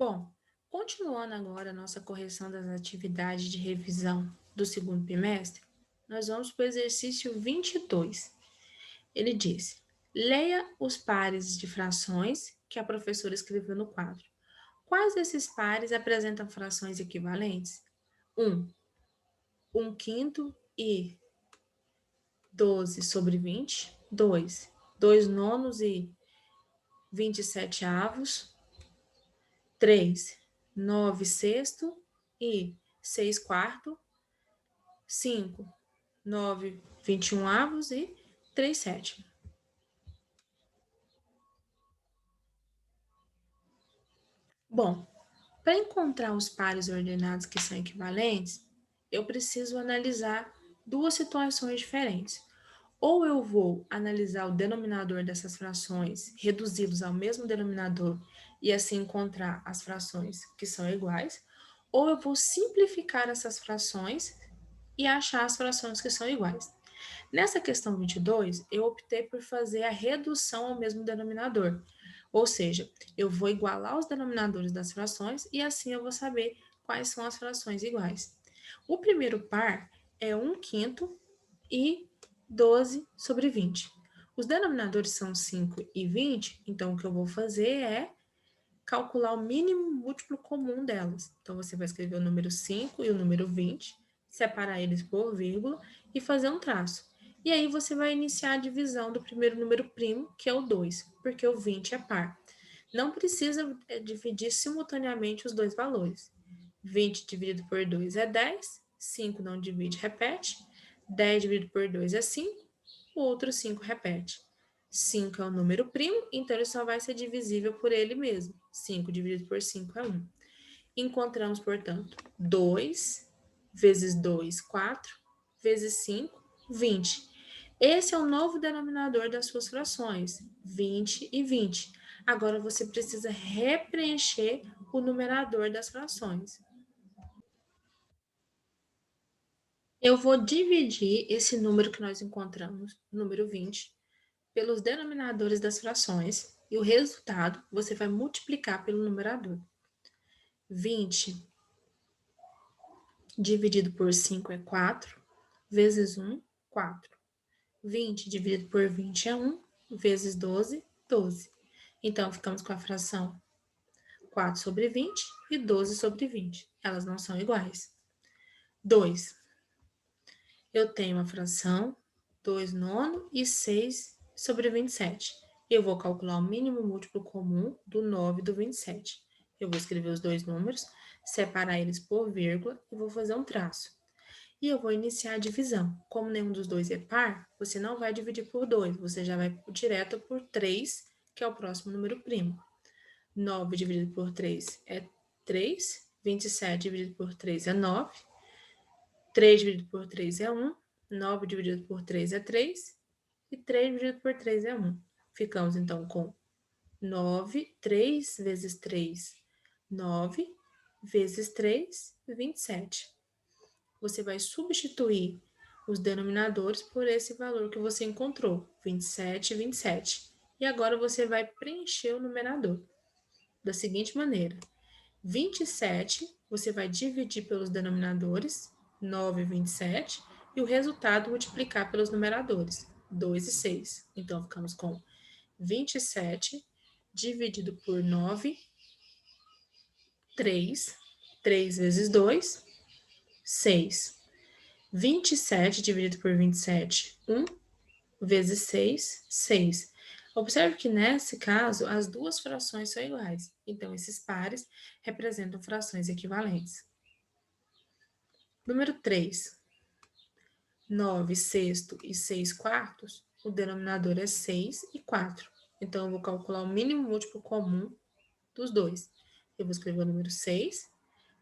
Bom, continuando agora a nossa correção das atividades de revisão do segundo bimestre, nós vamos para o exercício 22. Ele diz: leia os pares de frações que a professora escreveu no quadro. Quais desses pares apresentam frações equivalentes? 1 quinto e 12 sobre 20. 2 nonos e 27 avos. 3 9 sexto e 6 quarto. 5 9 21 avos e 3 sétimo. Bom, para encontrar os pares ordenados que são equivalentes, eu preciso analisar duas situações diferentes. Ou eu vou analisar o denominador dessas frações, reduzi-los ao mesmo denominador e assim encontrar as frações que são iguais, ou eu vou simplificar essas frações e achar as frações que são iguais. Nessa questão 22, eu optei por fazer a redução ao mesmo denominador, ou seja, eu vou igualar os denominadores das frações e assim eu vou saber quais são as frações iguais. O primeiro par é 1 quinto e 12 sobre 20. Os denominadores são 5 e 20, então o que eu vou fazer é calcular o mínimo múltiplo comum delas. Então, você vai escrever o número 5 e o número 20, separar eles por vírgula e fazer um traço. E aí você vai iniciar a divisão do primeiro número primo, que é o 2, porque o 20 é par. Não precisa dividir simultaneamente os dois valores. 20 dividido por 2 é 10, 5 não divide, repete. 10 dividido por 2 é 5, o outro 5 repete. 5 é um número primo, então ele só vai ser divisível por ele mesmo. 5 dividido por 5 é 1. Encontramos, portanto, 2 vezes 2, 4, vezes 5, 20. Esse é o novo denominador das suas frações, 20 e 20. Agora você precisa repreencher o numerador das frações. Eu vou dividir esse número que nós encontramos, número 20, pelos denominadores das frações e o resultado você vai multiplicar pelo numerador. 20 dividido por 5 é 4, vezes 1, 4. 20 dividido por 20 é 1, vezes 12, 12. Então, ficamos com a fração 4 sobre 20 e 12 sobre 20. Elas não são iguais. 2. Eu tenho a fração 2 nono e 6 sobre 27. Eu vou calcular o mínimo múltiplo comum do 9 e do 27. Eu vou escrever os dois números, separar eles por vírgula e vou fazer um traço. E eu vou iniciar a divisão. Como nenhum dos dois é par, você não vai dividir por 2, você já vai direto por 3, que é o próximo número primo. 9 dividido por 3 é 3, 27 dividido por 3 é 9, 3 dividido por 3 é 1, 9 dividido por 3 é 3, e 3 dividido por 3 é 1. Ficamos, então, com 9, 3 vezes 3, 9, vezes 3, 27. Você vai substituir os denominadores por esse valor que você encontrou, 27 e 27. E agora você vai preencher o numerador da seguinte maneira: 27 você vai dividir pelos denominadores, 9 e 27, e o resultado multiplicar pelos numeradores, 2 e 6. Então, ficamos com 27 dividido por 9, 3. 3 vezes 2, 6. 27 dividido por 27, 1, vezes 6, 6. Observe que nesse caso as duas frações são iguais, então esses pares representam frações equivalentes. Número 3, 9 sexto e 6 quartos, o denominador é 6 e 4. Então, eu vou calcular o mínimo múltiplo comum dos dois. Eu vou escrever o número 6,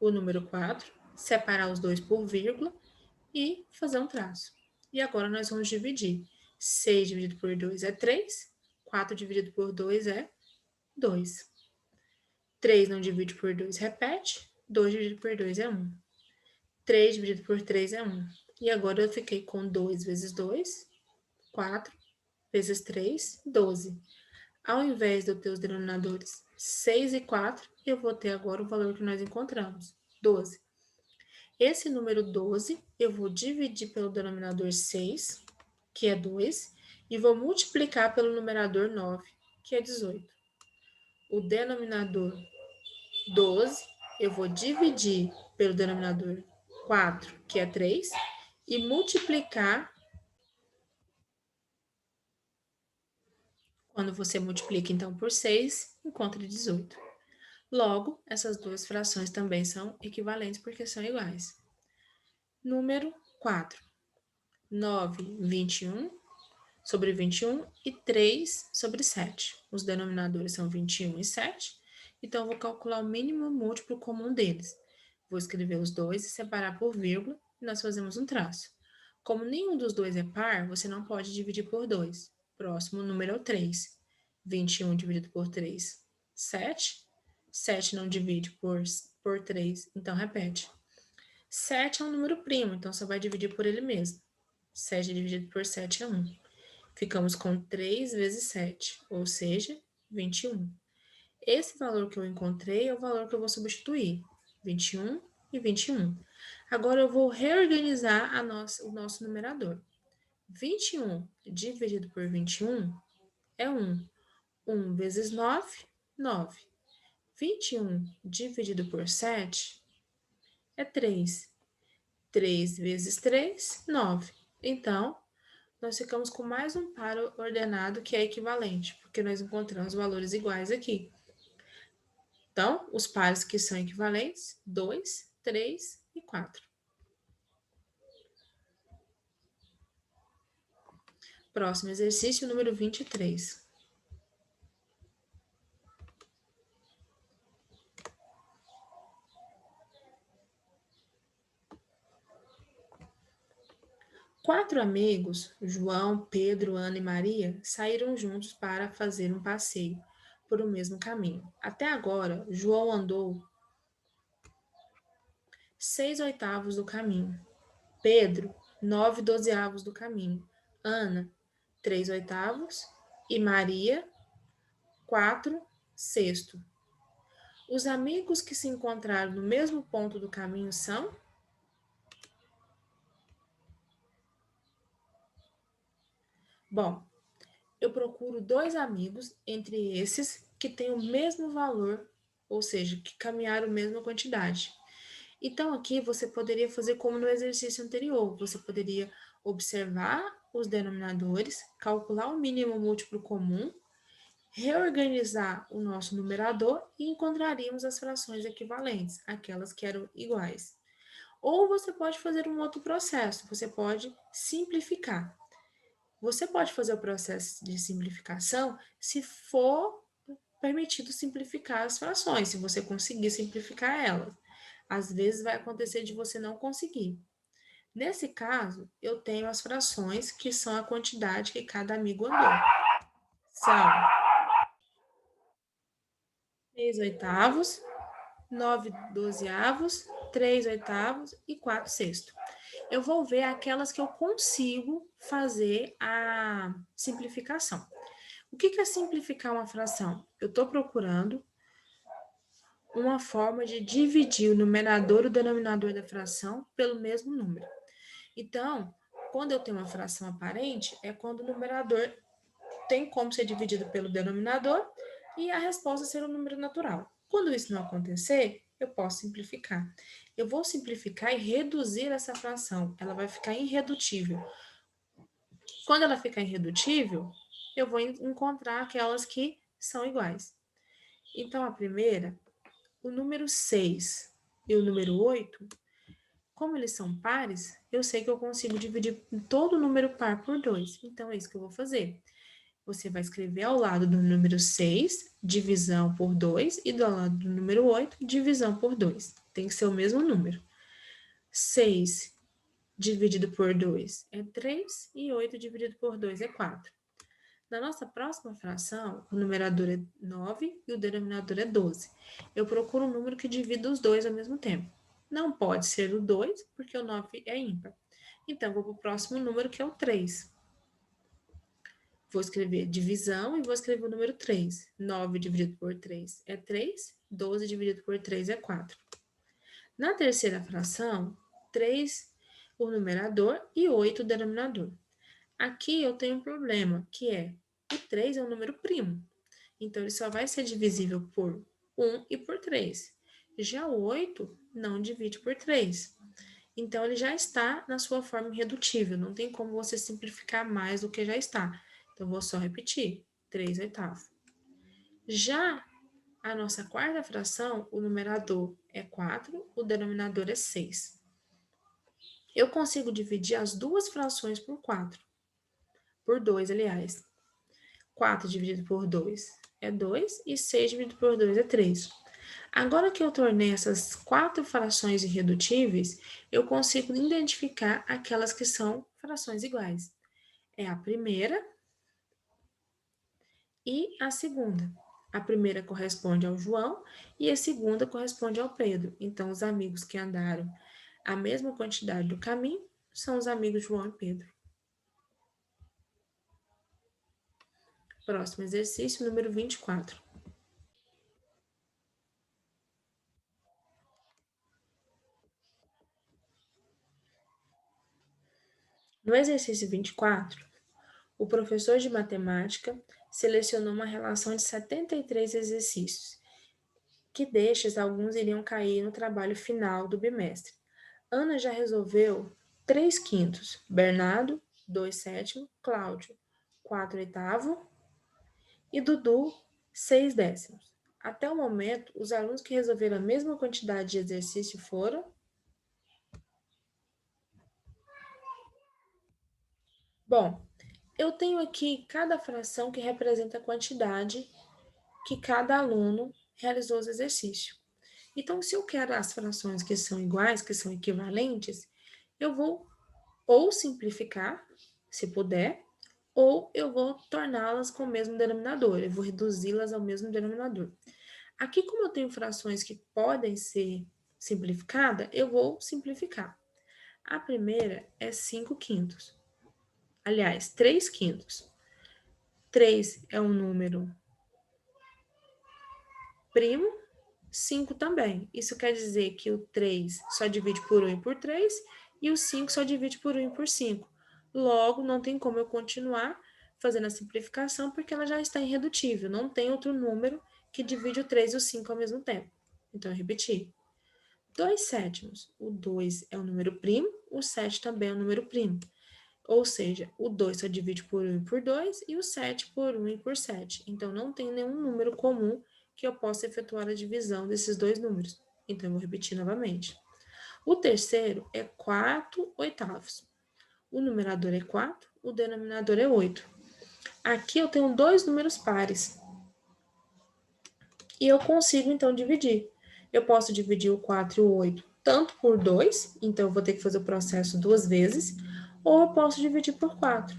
o número 4, separar os dois por vírgula e fazer um traço. E agora nós vamos dividir. 6 dividido por 2 é 3, 4 dividido por 2 é 2. 3 não divide por 2, repete. 2 dividido por 2 é 1. 3 dividido por 3 é 1. E agora eu fiquei com 2 vezes 2, 4, vezes 3, 12. Ao invés de eu ter os denominadores 6 e 4, eu vou ter agora o valor que nós encontramos, 12. Esse número 12, eu vou dividir pelo denominador 6, que é 2, e vou multiplicar pelo numerador 9, que é 18. O denominador 12, eu vou dividir pelo denominador 4, que é 3, e multiplicar. Quando você multiplica, então, por 6, encontra 18. Logo, essas duas frações também são equivalentes porque são iguais. Número 4. 9, 21 sobre 21 e 3 sobre 7. Os denominadores são 21 e 7, então eu vou calcular o mínimo múltiplo comum deles. Vou escrever os dois e separar por vírgula, e nós fazemos um traço. Como nenhum dos dois é par, você não pode dividir por 2. Próximo número é o 3. 21 dividido por 3, 7. 7 não divide por 3, então repete. 7 é um número primo, então você vai dividir por ele mesmo. 7 dividido por 7 é 1. Ficamos com 3 vezes 7, ou seja, 21. Esse valor que eu encontrei é o valor que eu vou substituir, 21 e 21. Agora eu vou reorganizar o nosso numerador. 21 dividido por 21 é 1. 1 vezes 9, 9. 21 dividido por 7 é 3. 3 vezes 3, 9. Então, nós ficamos com mais um par ordenado que é equivalente, porque nós encontramos valores iguais aqui. Então, os pares que são equivalentes, 2, 3 e 4. Próximo exercício, número 23. Quatro amigos, João, Pedro, Ana e Maria, saíram juntos para fazer um passeio por o mesmo caminho. Até agora, João andou 6/8 do caminho. Pedro, 9/12 do caminho. Ana, 3/8 e Maria, 4/6. Os amigos que se encontraram no mesmo ponto do caminho são? Bom, eu procuro dois amigos entre esses que têm o mesmo valor, ou seja, que caminharam a mesma quantidade. Então, aqui você poderia fazer como no exercício anterior, você poderia observar os denominadores, calcular o mínimo múltiplo comum, reorganizar o nosso numerador e encontraríamos as frações equivalentes, aquelas que eram iguais. Ou você pode fazer um outro processo, você pode simplificar. Você pode fazer o processo de simplificação se for permitido simplificar as frações, se você conseguir simplificar elas. Às vezes vai acontecer de você não conseguir. Nesse caso, eu tenho as frações, que são a quantidade que cada amigo andou. São 3/8, 9/12, 3/8 e 4/6. Eu vou ver aquelas que eu consigo fazer a simplificação. O que é simplificar uma fração? Eu estou procurando uma forma de dividir o numerador e o denominador da fração pelo mesmo número. Então, quando eu tenho uma fração aparente, é quando o numerador tem como ser dividido pelo denominador e a resposta ser um número natural. Quando isso não acontecer, eu posso simplificar. Eu vou simplificar e reduzir essa fração. Ela vai ficar irredutível. Quando ela ficar irredutível, eu vou encontrar aquelas que são iguais. Então, a primeira, o número 6 e o número 8, como eles são pares, eu sei que eu consigo dividir todo número par por 2. Então, é isso que eu vou fazer. Você vai escrever ao lado do número 6, divisão por 2, e do lado do número 8, divisão por 2. Tem que ser o mesmo número. 6 dividido por 2 é 3 e 8 dividido por 2 é 4. Na nossa próxima fração, o numerador é 9 e o denominador é 12. Eu procuro um número que divida os dois ao mesmo tempo. Não pode ser o 2, porque o 9 é ímpar. Então, vou para o próximo número, que é o 3. Vou escrever divisão e vou escrever o número 3. 9 dividido por 3 é 3, 12 dividido por 3 é 4. Na terceira fração, 3 o numerador e 8 o denominador. Aqui eu tenho um problema, que é o 3 é um número primo. Então, ele só vai ser divisível por 1 e por 3. Já o 8 não divide por 3. Então, ele já está na sua forma irredutível. Não tem como você simplificar mais do que já está. Então, vou só repetir. 3 oitavos. Já a nossa quarta fração, o numerador é 4, o denominador é 6. Eu consigo dividir as duas frações por 4. Por 2, aliás. 4 dividido por 2 é 2 e 6 dividido por 2 é 3. Agora que eu tornei essas 4 frações irredutíveis, eu consigo identificar aquelas que são frações iguais. É a primeira e a segunda. A primeira corresponde ao João e a segunda corresponde ao Pedro. Então, os amigos que andaram a mesma quantidade do caminho são os amigos João e Pedro. Próximo exercício, número 24. No exercício 24, o professor de matemática selecionou uma relação de 73 exercícios, que destes alguns iriam cair no trabalho final do bimestre. Ana já resolveu 3 quintos, Bernardo, 2 sétimos, Cláudio, 4 oitavos e Dudu, 6 décimos. Até o momento, os alunos que resolveram a mesma quantidade de exercício foram... Bom, eu tenho aqui cada fração que representa a quantidade que cada aluno realizou os exercícios. Então, se eu quero as frações que são iguais, que são equivalentes, eu vou ou simplificar, se puder, ou eu vou torná-las com o mesmo denominador, eu vou reduzi-las ao mesmo denominador. Aqui, como eu tenho frações que podem ser simplificadas, eu vou simplificar. A primeira é 5 quintos. Aliás, 3 quintos. 3 é um número primo, 5 também. Isso quer dizer que o 3 só divide por 1 e por 3, e o 5 só divide por 1 e por 5. Logo, não tem como eu continuar fazendo a simplificação, porque ela já está irredutível. Não tem outro número que divide o 3 e o 5 ao mesmo tempo. Então, eu repeti. 2 sétimos. O 2 é um número primo, o 7 também é um número primo. Ou seja, o 2 só divide por 1 e por 2, e o 7 por 1 e por 7. Então, não tem nenhum número comum que eu possa efetuar a divisão desses dois números. Então, eu vou repetir novamente. O terceiro é 4 oitavos. O numerador é 4, o denominador é 8. Aqui eu tenho dois números pares. E eu consigo, então, dividir. Eu posso dividir o 4 e o 8 tanto por 2, então eu vou ter que fazer o processo duas vezes, ou eu posso dividir por 4.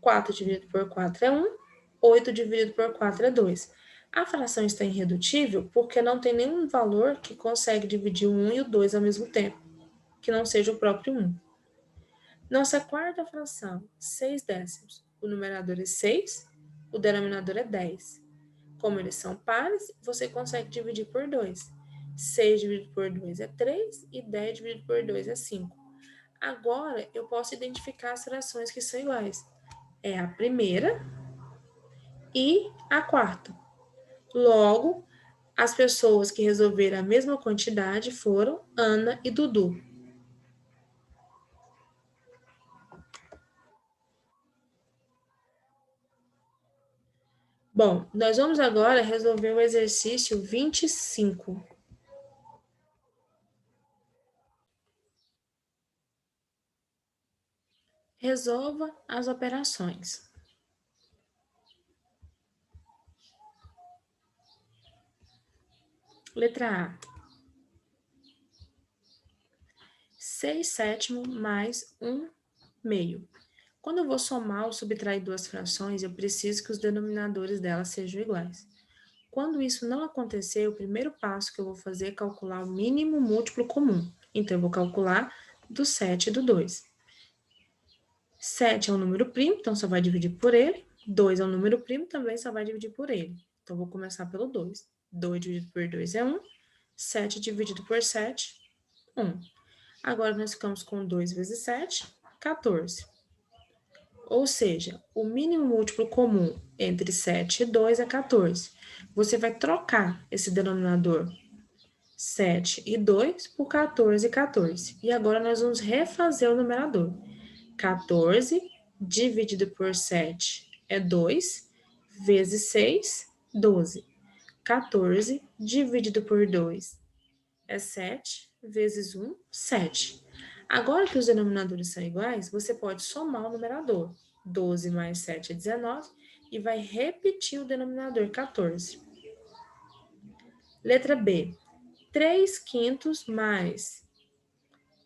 4 dividido por 4 é 1, 8 dividido por 4 é 2. A fração está irredutível porque não tem nenhum valor que consegue dividir o 1 e o 2 ao mesmo tempo, que não seja o próprio 1. Nossa quarta fração, 6 décimos. O numerador é 6, o denominador é 10. Como eles são pares, você consegue dividir por 2. 6 dividido por 2 é 3 e 10 dividido por 2 é 5. Agora, eu posso identificar as frações que são iguais. É a primeira e a quarta. Logo, as pessoas que resolveram a mesma quantidade foram Ana e Dudu. Bom, nós vamos agora resolver o exercício 25. Resolva as operações. Letra A. 6 sétimos mais 1 meio. Quando eu vou somar ou subtrair duas frações, eu preciso que os denominadores delas sejam iguais. Quando isso não acontecer, o primeiro passo que eu vou fazer é calcular o mínimo múltiplo comum. Então, eu vou calcular do 7 e do 2. 7 é um número primo, então só vai dividir por ele. 2 é um número primo, também só vai dividir por ele. Então, vou começar pelo 2. 2 dividido por 2 é 1. 7 dividido por 7, 1. Agora, nós ficamos com 2 vezes 7, 14. Ou seja, o mínimo múltiplo comum entre 7 e 2 é 14. Você vai trocar esse denominador 7 e 2 por 14 e 14. E agora nós vamos refazer o numerador. 14 dividido por 7 é 2, vezes 6, 12. 14 dividido por 2 é 7, vezes 1, 7. Agora que os denominadores são iguais, você pode somar o numerador. 12 mais 7 é 19 e vai repetir o denominador 14. Letra B. 3 quintos mais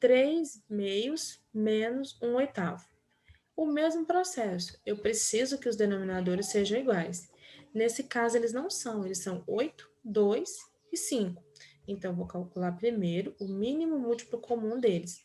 3 meios menos 1 oitavo. O mesmo processo, eu preciso que os denominadores sejam iguais. Nesse caso, eles não são, eles são 8, 2 e 5. Então, eu vou calcular primeiro o mínimo múltiplo comum deles.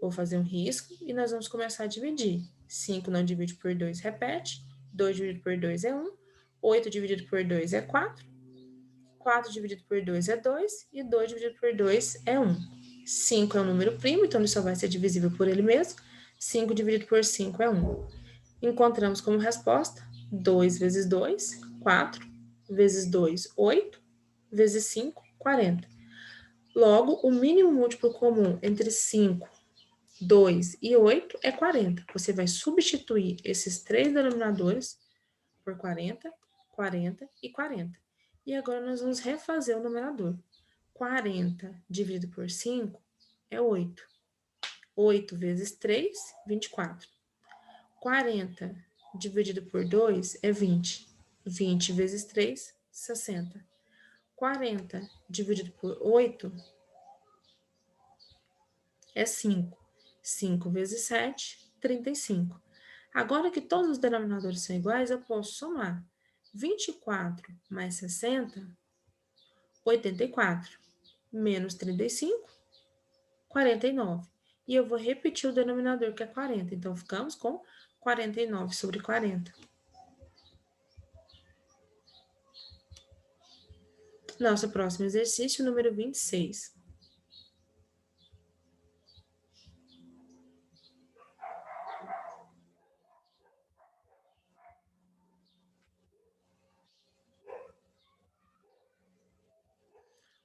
Vou fazer um risco e nós vamos começar a dividir. 5 não divide por 2, repete. 2 dividido por 2 é 1. 8 dividido por 2 é 4. 4 dividido por 2 é 2. E 2 dividido por 2 é 1. 5 é um número primo, então ele só vai ser divisível por ele mesmo. 5 dividido por 5 é 1. Encontramos como resposta 2 vezes 2, 4, vezes 2, 8, vezes 5, 40. Logo, o mínimo múltiplo comum entre 5, 2 e 8 é 40. Você vai substituir esses três denominadores por 40, 40 e 40. E agora nós vamos refazer o numerador. 40 dividido por 5 é 8. 8 vezes 3, 24. 40 dividido por 2 é 20. 20 vezes 3, 60. 40 dividido por 8 é 5. 5 vezes 7, 35. Agora que todos os denominadores são iguais, eu posso somar. 24 mais 60, 84. Menos 35, 49. E eu vou repetir o denominador, que é 40. Então, ficamos com 49 sobre 40. Nosso próximo exercício, número 26.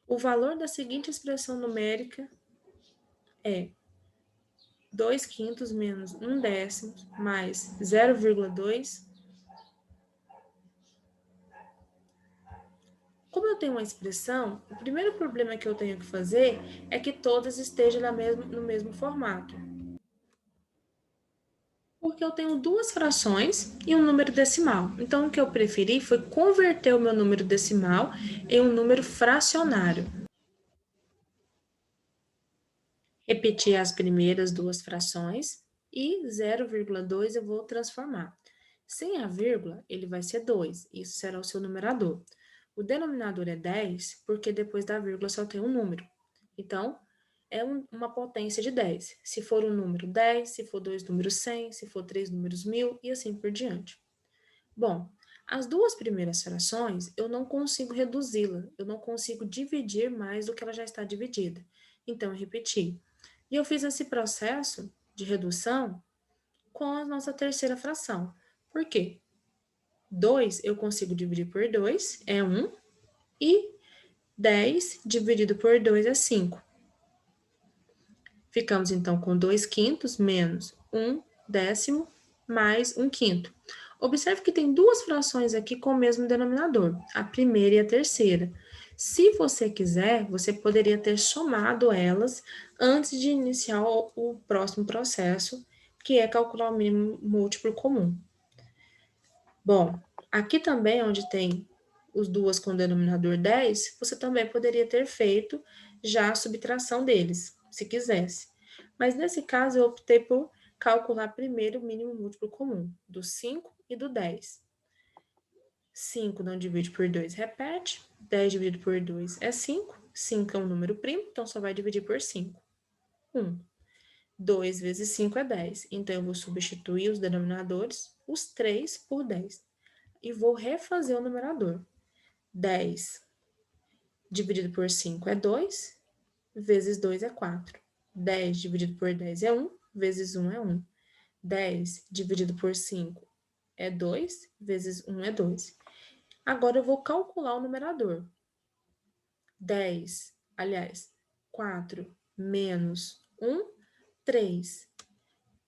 O valor da seguinte expressão numérica é 2 quintos menos 1 décimo mais 0,2. Como eu tenho uma expressão, o primeiro problema que eu tenho que fazer é que todas estejam no mesmo formato. Porque eu tenho duas frações e um número decimal. Então, o que eu preferi foi converter o meu número decimal em um número fracionário. Repetir as primeiras duas frações e 0,2 eu vou transformar. Sem a vírgula, ele vai ser 2, isso será o seu numerador. O denominador é 10, porque depois da vírgula só tem um número. Então, é uma potência de 10. Se for um número 10, se for dois números 100, se for três números 1000 e assim por diante. Bom, as duas primeiras frações eu não consigo reduzi-la, eu não consigo dividir mais do que ela já está dividida. Então, eu repeti. E eu fiz esse processo de redução com a nossa terceira fração. Por quê? 2 eu consigo dividir por 2, é 1, e 10 dividido por 2 é 5. Ficamos, então, com 2 quintos menos 1 décimo mais 1 quinto. Observe que tem duas frações aqui com o mesmo denominador, a primeira e a terceira. Se você quiser, você poderia ter somado elas antes de iniciar o próximo processo, que é calcular o mínimo múltiplo comum. Bom, aqui também, onde tem os duas com denominador 10, você também poderia ter feito já a subtração deles, se quisesse. Mas nesse caso, eu optei por calcular primeiro o mínimo múltiplo comum, do 5 e do 10. 5 não divide por 2, repete. 10 dividido por 2 é 5. 5 é um número primo, então só vai dividir por 5. 1. 2 vezes 5 é 10. Então, eu vou substituir os denominadores. os 3 por 10 e vou refazer o numerador. 10 dividido por 5 é 2, vezes 2 é 4. 10 dividido por 10 é 1, vezes 1 é 1. 10 dividido por 5 é 2, vezes 1 é 2. Agora eu vou calcular o numerador. 10, aliás, 4 menos 1, 3.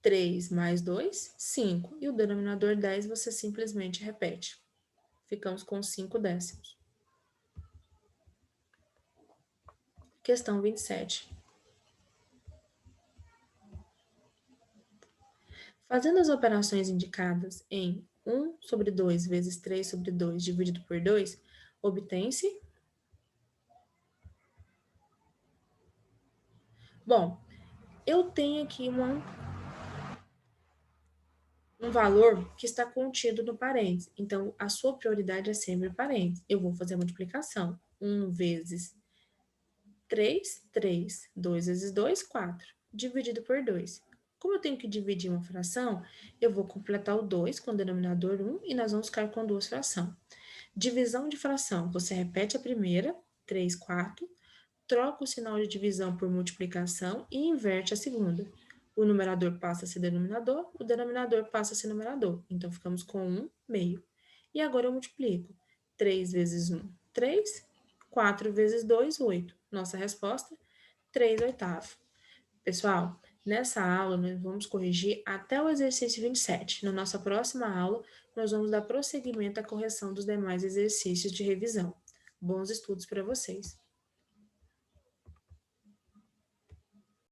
3 mais 2, 5. E o denominador 10 você simplesmente repete. Ficamos com 5 décimos. Questão 27. Fazendo as operações indicadas em 1 sobre 2 vezes 3 sobre 2 dividido por 2, obtém-se... Bom, eu tenho aqui um valor que está contido no parênteses. Então, a sua prioridade é sempre parênteses. Eu vou fazer a multiplicação. 1 vezes 3, 3. 2 vezes 2, 4. Dividido por 2. Como eu tenho que dividir uma fração, eu vou completar o 2 com o denominador 1 e nós vamos ficar com duas frações. Divisão de fração. Você repete a primeira, 3 quartos, troca o sinal de divisão por multiplicação e inverte a segunda. O numerador passa a ser denominador, o denominador passa a ser numerador. Então, ficamos com 1 meio. E agora eu multiplico. 3 vezes 1, 3. 4 vezes 2, 8. Nossa resposta, 3 oitavos. Pessoal, nessa aula nós vamos corrigir até o exercício 27. Na nossa próxima aula, nós vamos dar prosseguimento à correção dos demais exercícios de revisão. Bons estudos para vocês!